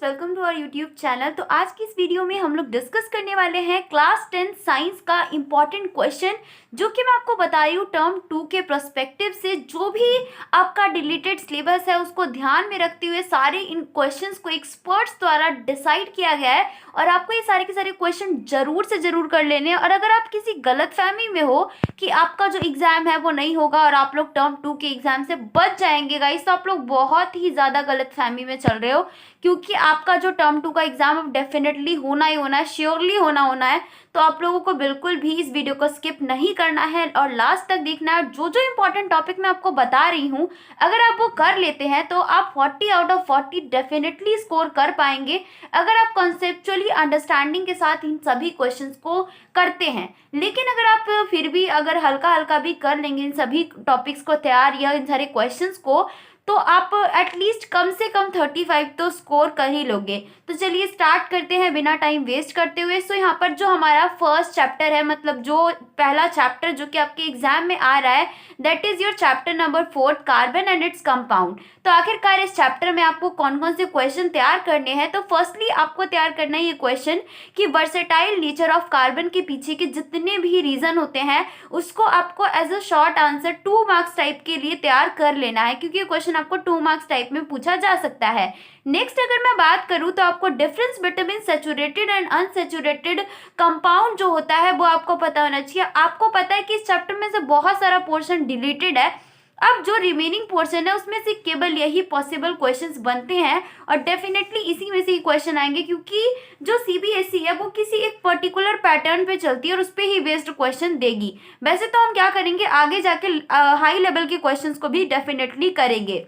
Welcome to our YouTube channel. तो आज की इस वीडियो में हम लोग डिस्कस करने वाले हैं क्लास 10 साइंस का इम्पॉर्टेंट क्वेश्चन, जो कि मैं आपको बता रही हूँ टर्म 2 के पर्सपेक्टिव से। जो भी आपका डिलीटेड सिलेबस है उसको ध्यान में रखते हुए सारे इन क्वेश्चंस को एक्सपर्ट्स द्वारा डिसाइड किया गया है और आपको ये सारे के सारे क्वेश्चन जरूर से जरूर कर लेने हैं। और अगर आप किसी गलतफहमी में हो कि आपका जो एग्जाम है वो नहीं होगा और आप लोग टर्म 2 के एग्जाम से बच जाएंगे गाइस, तो आप लोग बहुत ही ज़्यादा गलतफहमी में चल रहे हो, क्योंकि आपका जो टर्म 2 का एग्जाम अब डेफिनेटली होना ही होना है, श्योरली होना है। तो आप लोगों को बिल्कुल भी इस वीडियो को स्किप नहीं करना है और लास्ट तक देखना है। जो जो इंपॉर्टेंट टॉपिक मैं आपको बता रही हूँ, अगर आप वो कर लेते हैं तो आप 40 आउट ऑफ 40 डेफिनेटली स्कोर कर पाएंगे, अगर आप कॉन्सेप्चुअली अंडरस्टैंडिंग के साथ इन सभी क्वेश्चंस को करते हैं। लेकिन अगर आप फिर भी अगर हल्का हल्का भी कर लेंगे इन सभी टॉपिक्स को तैयार या इन सारे क्वेश्चंस को, तो आप एटलीस्ट कम से कम 35 तो स्कोर कर ही लोगे। तो चलिए स्टार्ट करते हैं बिना टाइम वेस्ट करते हुए। सो यहाँ पर जो हमारा फर्स्ट चैप्टर है, मतलब जो पहला चैप्टर जो कि आपके एग्जाम में आ रहा है, that is your chapter number 4 carbon and its compound. तो आखिरकार इस चैप्टर में आपको कौन कौन से क्वेश्चन तैयार करने हैं। तो फर्स्टली आपको तैयार करना है ये क्वेश्चन कि वर्सेटाइल नेचर ऑफ कार्बन के पीछे के जितने भी रीजन होते हैं उसको आपको as a short answer 2 marks type के लिए तैयार कर लेना है, क्योंकि ये क्वेश्चन आपको 2 मार्क्स टाइप में पूछा जा सकता है। नेक्स्ट अगर मैं बात करूं तो आपको difference between saturated and unsaturated compound जो होता है वो आपको पता होना चाहिए। आपको पता है कि इस चैप्टर में से बहुत सारा पोर्शन डिलीटेड है, अब जो रिमेनिंग पोर्शन है उसमें से केवल यही पॉसिबल क्वेश्चंस बनते हैं और डेफिनेटली इसी में से ही क्वेश्चन आएंगे, क्योंकि जो सीबीएसई है वो किसी एक पर्टिकुलर पैटर्न पे चलती है और उस पर ही बेस्ड क्वेश्चन देगी। वैसे तो हम क्या करेंगे, आगे जाके हाई लेवल के क्वेश्चंस को भी डेफिनेटली करेंगे।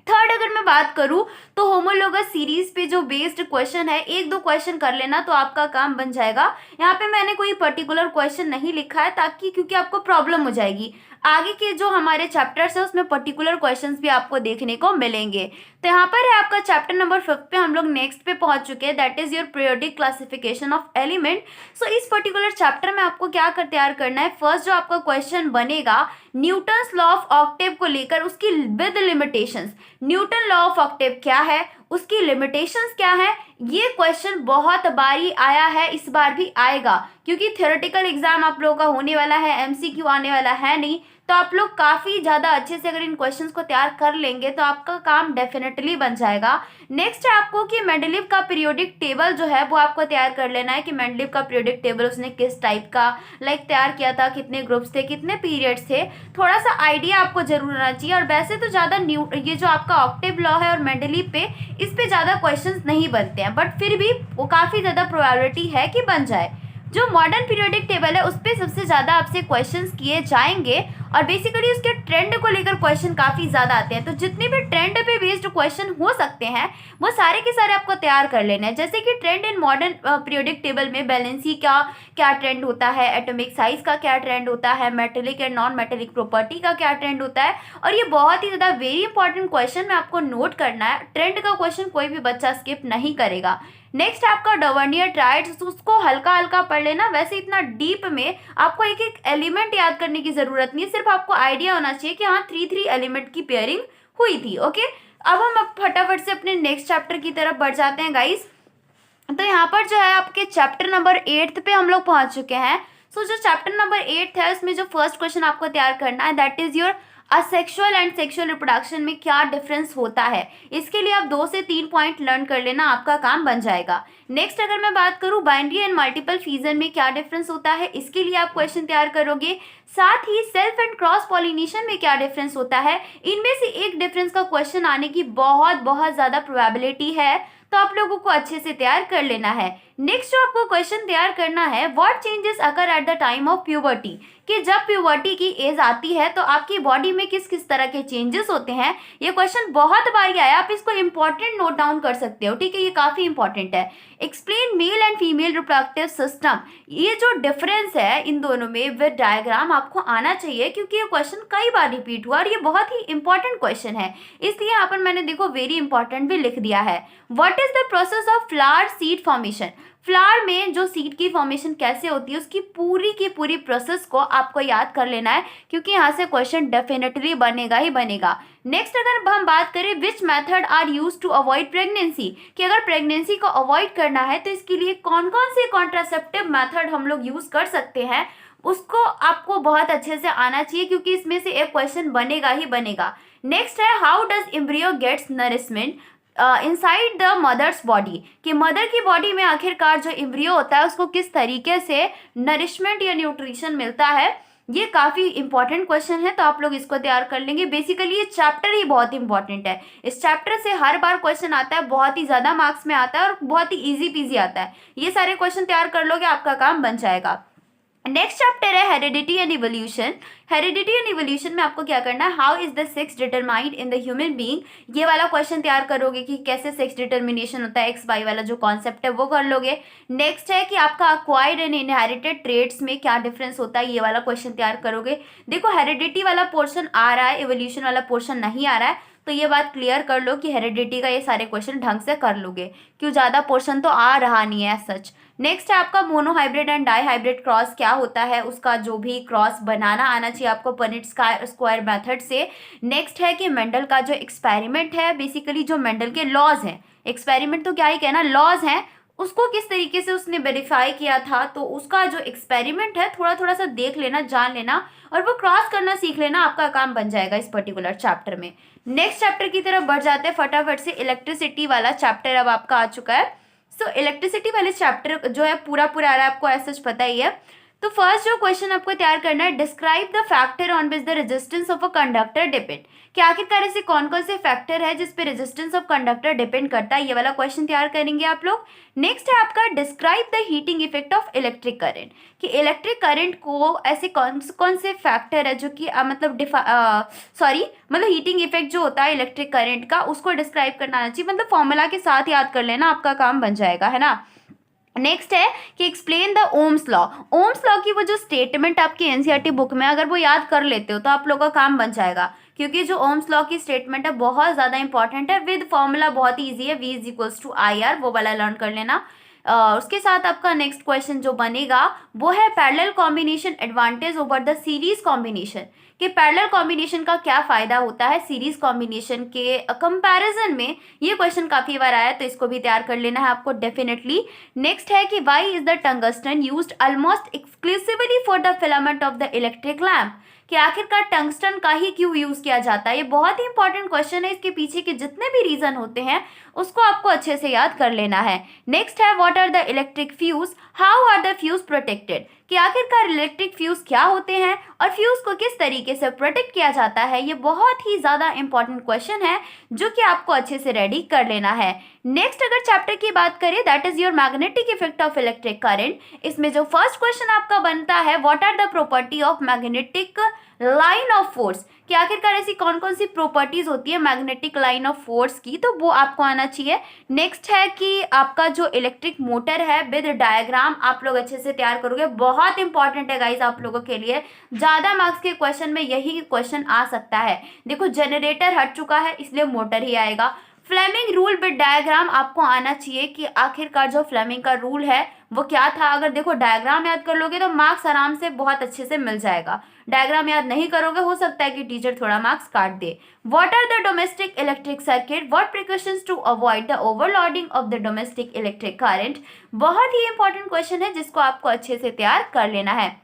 थर्ड अगर मैं बात करूं तो होमोलोगस सीरीज पे जो बेस्ड क्वेश्चन है, 1-2 क्वेश्चन कर लेना तो आपका काम बन जाएगा। यहाँ पे मैंने कोई पर्टिकुलर क्वेश्चन नहीं लिखा है ताकि, क्योंकि आपको प्रॉब्लम हो जाएगी। आगे के जो हमारे चैप्टर्स है उसमें पर्टिकुलर क्वेश्चंस भी आपको देखने को मिलेंगे। तो यहाँ पर है आपका चैप्टर नंबर 5 पे हम लोग नेक्स्ट पे पहुंच चुके हैं, that is your periodic classification of element. So इस पर्टिकुलर चैप्टर में आपको क्या कर तैयार करना है, फर्स्ट जो आपका क्वेश्चन बनेगा न्यूटन्स लॉ ऑफ ऑक्टेव को लेकर, उसकी with limitations. Newton law of Octave क्या है, उसकी लिमिटेशंस क्या है, ये क्वेश्चन बहुत बारी आया है, इस बार भी आएगा, क्योंकि थ्योरेटिकल एग्जाम आप लोगों का होने वाला है, एमसीक्यू आने वाला है नहीं। तो आप लोग काफ़ी ज़्यादा अच्छे से अगर इन क्वेश्चंस को तैयार कर लेंगे तो आपका काम डेफिनेटली बन जाएगा। नेक्स्ट है आपको कि मेंडलीव का पीरियोडिक टेबल जो है वो आपको तैयार कर लेना है कि मेंडलीव का पीरियोडिक टेबल उसने किस टाइप का तैयार किया था, कितने ग्रुप्स थे, कितने पीरियड्स थे, थोड़ा सा आइडिया आपको जरूर होना चाहिए। और वैसे तो ज़्यादा ये जो आपका ऑक्टेव लॉ है और मेंडलीव पे, इस पे ज़्यादा क्वेश्चंस नहीं बनते हैं, बट फिर भी वो काफ़ी ज़्यादा प्रोबेबिलिटी है कि बन जाए। जो मॉडर्न पीरियोडिक टेबल है उस पर सबसे ज़्यादा आपसे क्वेश्चंस किए जाएंगे और बेसिकली उसके ट्रेंड को लेकर क्वेश्चन काफ़ी ज़्यादा आते हैं। तो जितने भी ट्रेंड पे बेस्ड क्वेश्चन हो सकते हैं वो सारे के सारे आपको तैयार कर लेना है। जैसे कि trend in modern periodic table में बैलेंसी का क्या ट्रेंड होता है, एटॉमिक साइज का क्या ट्रेंड होता है, metallic and non metallic property का क्या ट्रेंड होता है। और ये बहुत ही ज़्यादा वेरी इंपॉर्टेंट क्वेश्चन में आपको नोट करना है, ट्रेंड का क्वेश्चन कोई भी बच्चा स्किप नहीं करेगा। नेक्स्ट आपका डवर्नियर ट्राइड्स, उसको हल्का हल्का पढ़ लेना, वैसे इतना डीप में आपको एक एक एलिमेंट याद करने की जरूरत नहीं है, सिर्फ आपको आइडिया होना चाहिए कि हाँ 3 एलिमेंट की पेयरिंग हुई थी। ओके, अब हम फटाफट से अपने नेक्स्ट चैप्टर की तरफ बढ़ जाते हैं गाइस। तो यहाँ पर जो है आपके चैप्टर नंबर 8 पे हम लोग पहुंच चुके हैं। सो जो चैप्टर नंबर 8 है उसमें जो फर्स्ट क्वेश्चन आपको तैयार करना है, that is your asexual and sexual reproduction में क्या डिफरेंस होता है। इसके लिए आप 2 से 3 पॉइंट लर्न कर लेना, आपका काम बन जाएगा। नेक्स्ट अगर मैं बात करूं बाइनरी एंड मल्टीपल फ्यूजन में क्या डिफरेंस होता है, इसके लिए आप क्वेश्चन तैयार करोगे। साथ ही सेल्फ एंड क्रॉस पॉलिनेशन में क्या डिफरेंस होता है, इनमें से एक डिफरेंस का क्वेश्चन आने की बहुत ज़्यादा प्रोबेबिलिटी है, तो आप लोगों को अच्छे से तैयार कर लेना है। नेक्स्ट जो आपको क्वेश्चन तैयार करना है, what changes occur at the time of puberty, कि जब प्यूबर्टी की एज आती है तो आपकी बॉडी में किस किस तरह के चेंजेस होते हैं। ये क्वेश्चन बहुत बार आया, आप इसको इंपॉर्टेंट नोट डाउन कर सकते हो, ठीक है, ये काफ़ी इंपॉर्टेंट है। Explain male and female reproductive system, ये जो डिफरेंस है इन दोनों में विद डायग्राम आपको आना चाहिए, क्योंकि ये क्वेश्चन कई बार रिपीट हुआ और ये बहुत ही इंपॉर्टेंट क्वेश्चन है, इसलिए यहाँ पर मैंने देखो वेरी इंपॉर्टेंट भी लिख दिया है। What is the process of flower seed formation? Flower में जो सीड की फॉर्मेशन कैसे होती है उसकी पूरी की पूरी प्रोसेस को आपको याद कर लेना है, क्योंकि यहाँ से क्वेश्चन डेफिनेटली बनेगा ही बनेगा। नेक्स्ट अगर हम बात करें which method are use to avoid pregnancy, कि अगर प्रेगनेंसी को अवॉइड करना है तो इसके लिए कौन कौन से कॉन्ट्रासेप्टिव मेथड हम लोग यूज कर सकते हैं, उसको आपको बहुत अच्छे से आना चाहिए, क्योंकि इसमें से एक क्वेश्चन बनेगा ही बनेगा। नेक्स्ट है how does embryo gets nourishment inside the mother's body, कि मदर की बॉडी में आखिरकार जो एम्ब्रियो होता है उसको किस तरीके से नरिशमेंट या न्यूट्रिशन मिलता है। ये काफ़ी इंपॉर्टेंट क्वेश्चन है, तो आप लोग इसको तैयार कर लेंगे। बेसिकली ये चैप्टर ही बहुत इंपॉर्टेंट है, इस चैप्टर से हर बार क्वेश्चन आता है, बहुत ही ज़्यादा मार्क्स में आता है और बहुत ही ईजी पीजी आता है। ये सारे क्वेश्चन तैयार कर लोगे आपका काम बन जाएगा। नेक्स्ट चैप्टर है heredity and evolution. Heredity and evolution में आपको क्या करना है, how is the sex determined in the human being, ये वाला क्वेश्चन तैयार करोगे कि कैसे सेक्स डिटर्मिनेशन होता है, एक्स वाई वाला जो कॉन्सेप्ट है वो कर लोगे। नेक्स्ट है कि आपका अक्वायर्ड एंड इनहेरिटेड ट्रेड्स में क्या डिफरेंस होता है, ये वाला क्वेश्चन तैयार करोगे। देखो हेरिडिटी वाला पोर्शन आ रहा है, इवोल्यूशन वाला पोर्शन नहीं आ रहा है, तो ये बात क्लियर कर लो कि हेरिडिटी का ये सारे क्वेश्चन ढंग से कर लोगे, क्यों ज़्यादा पोर्शन तो आ रहा नहीं है सच। नेक्स्ट है आपका monohybrid and dihybrid cross क्या होता है, उसका जो भी क्रॉस बनाना आना चाहिए आपको पनिट स्क्वायर मेथड से। नेक्स्ट है कि मेंडल का जो एक्सपेरिमेंट है, बेसिकली जो मेंडल के लॉज हैं, एक्सपेरिमेंट तो क्या ही कहना, लॉज हैं, उसको किस तरीके से उसने वेरीफाई किया था, तो उसका जो एक्सपेरिमेंट है थोड़ा थोड़ा सा देख लेना, जान लेना और वो क्रॉस करना सीख लेना, आपका काम बन जाएगा इस पर्टिकुलर चैप्टर में। नेक्स्ट चैप्टर की तरफ बढ़ जाते हैं फटाफट से। इलेक्ट्रिसिटी वाला चैप्टर अब आपका आ चुका है। सो इलेक्ट्रिसिटी वाले चैप्टर जो है पूरा आ रहा है, आपको ऐसा पता ही है। तो फर्स्ट जो क्वेश्चन आपको तैयार करना है, describe the factor on which the resistance of a conductor depend, कि आखिरकार ऐसे कौन कौन से फैक्टर है जिस पे रेजिस्टेंस ऑफ कंडक्टर डिपेंड करता है, ये वाला क्वेश्चन तैयार करेंगे आप लोग। नेक्स्ट है आपका describe the heating effect of electric current, कि इलेक्ट्रिक करंट को ऐसे कौन से फैक्टर है जो कि मतलब हीटिंग इफेक्ट जो होता है इलेक्ट्रिक करंट का, उसको डिस्क्राइब करना आना चाहिए, मतलब फॉर्मूला के साथ याद कर लेना, आपका काम बन जाएगा, है ना। नेक्स्ट है कि explain the Ohm's law. Ohm's law की वो जो स्टेटमेंट आपकी एनसीईआरटी बुक में अगर वो याद कर लेते हो तो आप लोगों का काम बन जाएगा, क्योंकि जो ओम्स लॉ की स्टेटमेंट है बहुत ज़्यादा इंपॉर्टेंट है, विद फॉर्मूला बहुत ईजी है, V इज आई आर, वो वाला लर्न कर लेना। उसके साथ आपका नेक्स्ट क्वेश्चन जो बनेगा वो है parallel combination advantage over the series combination, कि पैरेलल कॉम्बिनेशन का क्या फ़ायदा होता है सीरीज कॉम्बिनेशन के कंपैरिजन में। ये क्वेश्चन काफ़ी बार आया है, तो इसको भी तैयार कर लेना है आपको डेफिनेटली। नेक्स्ट है कि why is the tungsten used almost exclusively for the filament of the electric lamp, कि आखिरकार टंगस्टन का ही क्यों यूज़ किया जाता है। ये बहुत ही इंपॉर्टेंट क्वेश्चन है, इसके पीछे के जितने भी रीज़न होते हैं उसको आपको अच्छे से याद कर लेना है। नेक्स्ट है what are the electric fuse, how are the fuse protected, कि आखिरकार इलेक्ट्रिक फ्यूज क्या होते हैं और फ्यूज को किस तरीके से प्रोटेक्ट किया जाता है। ये बहुत ही ज़्यादा इंपॉर्टेंट क्वेश्चन है जो कि आपको अच्छे से रेडी कर लेना है। नेक्स्ट अगर चैप्टर की बात करें that is your magnetic effect of electric current, इसमें जो फर्स्ट क्वेश्चन आपका बनता है what are the property of magnetic line of force, कि आखिरकार ऐसी कौन कौन सी प्रॉपर्टीज होती है मैग्नेटिक लाइन ऑफ फोर्स की, तो वो आपको आना चाहिए। नेक्स्ट है कि आपका जो इलेक्ट्रिक मोटर है विद डायग्राम आप लोग अच्छे से तैयार करोगे, बहुत इंपॉर्टेंट है गाइज आप लोगों के लिए, ज़्यादा मार्क्स के क्वेश्चन में यही क्वेश्चन आ सकता है। देखो जनरेटर हट चुका है इसलिए मोटर ही आएगा। फ्लेमिंग रूल विद डायग्राम आपको आना चाहिए कि आखिरकार जो फ्लेमिंग का रूल है वो क्या था। अगर देखो डायग्राम याद कर लोगे तो मार्क्स आराम से बहुत अच्छे से मिल जाएगा, डायग्राम याद नहीं करोगे हो सकता है कि टीचर थोड़ा मार्क्स काट दे। What are the domestic electric circuit, what precautions to avoid the overloading of the domestic electric current, बहुत ही इंपॉर्टेंट क्वेश्चन है जिसको आपको अच्छे से तैयार कर लेना है।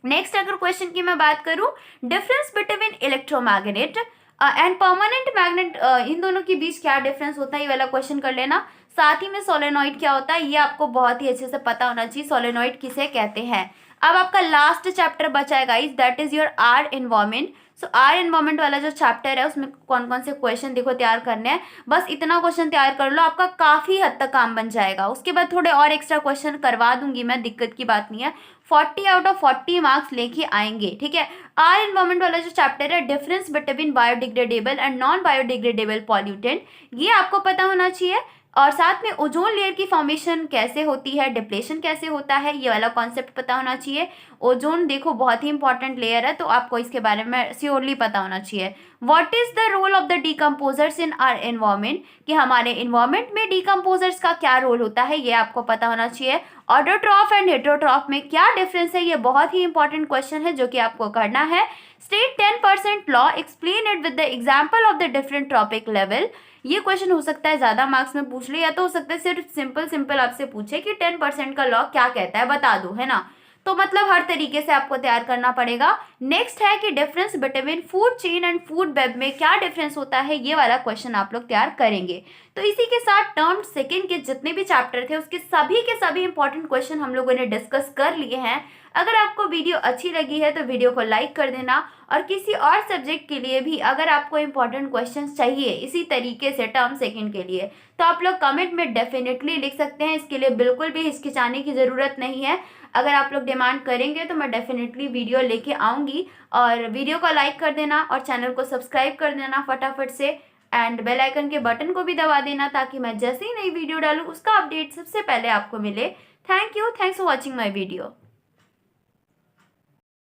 नेक्स्ट अगर क्वेश्चन की मैं बात करूं, difference between electromagnet and permanent magnet, इन दोनों के बीच क्या डिफरेंस होता है, ये वाला क्वेश्चन कर लेना। साथ ही में सोलेनॉइड क्या होता है ये आपको बहुत ही अच्छे से पता होना चाहिए, सोलेनॉइड किसे कहते हैं। अब आपका लास्ट चैप्टर बचा है guys that is your our environment. So our environment वाला जो चैप्टर है उसमें कौन कौन से क्वेश्चन देखो तैयार करने हैं, बस इतना क्वेश्चन तैयार कर लो आपका काफ़ी हद तक काम बन जाएगा। उसके बाद थोड़े और एक्स्ट्रा क्वेश्चन करवा दूंगी मैं, दिक्कत की बात नहीं है, 40 आउट ऑफ 40 मार्क्स लेके आएंगे, ठीक है। आर एनवायरमेंट वाला जो चैप्टर है difference between biodegradable and non biodegradable pollutant, ये आपको पता होना चाहिए। और साथ में ओजोन लेयर की फॉर्मेशन कैसे होती है, डिप्लेशन कैसे होता है, ये वाला कॉन्सेप्ट पता होना चाहिए। ओजोन देखो बहुत ही इंपॉर्टेंट लेयर है, तो आपको इसके बारे में श्योरली पता होना चाहिए। What is the role of the decomposers in our environment, कि हमारे एनवायरमेंट में डिकम्पोजर्स का क्या रोल होता है, ये आपको पता होना चाहिए। ऑटोट्रॉफ एंड हेटेरोट्रॉफ में क्या डिफरेंस है, ये बहुत ही इंपॉर्टेंट क्वेश्चन है जो कि आपको करना है। State 10% law, explain it with the example of the different trophic level. ये क्वेश्चन हो सकता है ज्यादा मार्क्स में पूछ ले, या तो हो सकता है सिर्फ सिंपल सिंपल आपसे पूछे कि 10% का लॉ क्या कहता है बता दो, है ना। तो मतलब हर तरीके से आपको तैयार करना पड़ेगा। नेक्स्ट है कि difference between food chain and food web में क्या डिफरेंस होता है, ये वाला क्वेश्चन आप लोग तैयार करेंगे। तो इसी के साथ टर्म सेकंड के जितने भी चैप्टर थे उसके सभी इंपॉर्टेंट क्वेश्चन हम लोगों ने डिस्कस कर लिए हैं। अगर आपको वीडियो अच्छी लगी है तो वीडियो को लाइक कर देना, और किसी और सब्जेक्ट के लिए भी अगर आपको इंपॉर्टेंट क्वेश्चंस चाहिए इसी तरीके से टर्म सेकंड के लिए, तो आप लोग कमेंट में डेफिनेटली लिख सकते हैं। इसके लिए बिल्कुल भी हिचकिचाने की ज़रूरत नहीं है। अगर आप लोग डिमांड करेंगे तो मैं डेफिनेटली वीडियो लेके आऊँगी। और वीडियो को लाइक कर देना और चैनल को सब्सक्राइब कर देना फटाफट से, एंड बेल आइकन के बटन को भी दबा देना ताकि मैं जैसे ही नई वीडियो डालूँ उसका अपडेट सबसे पहले आपको मिले। Thank you, thanks for watching my video.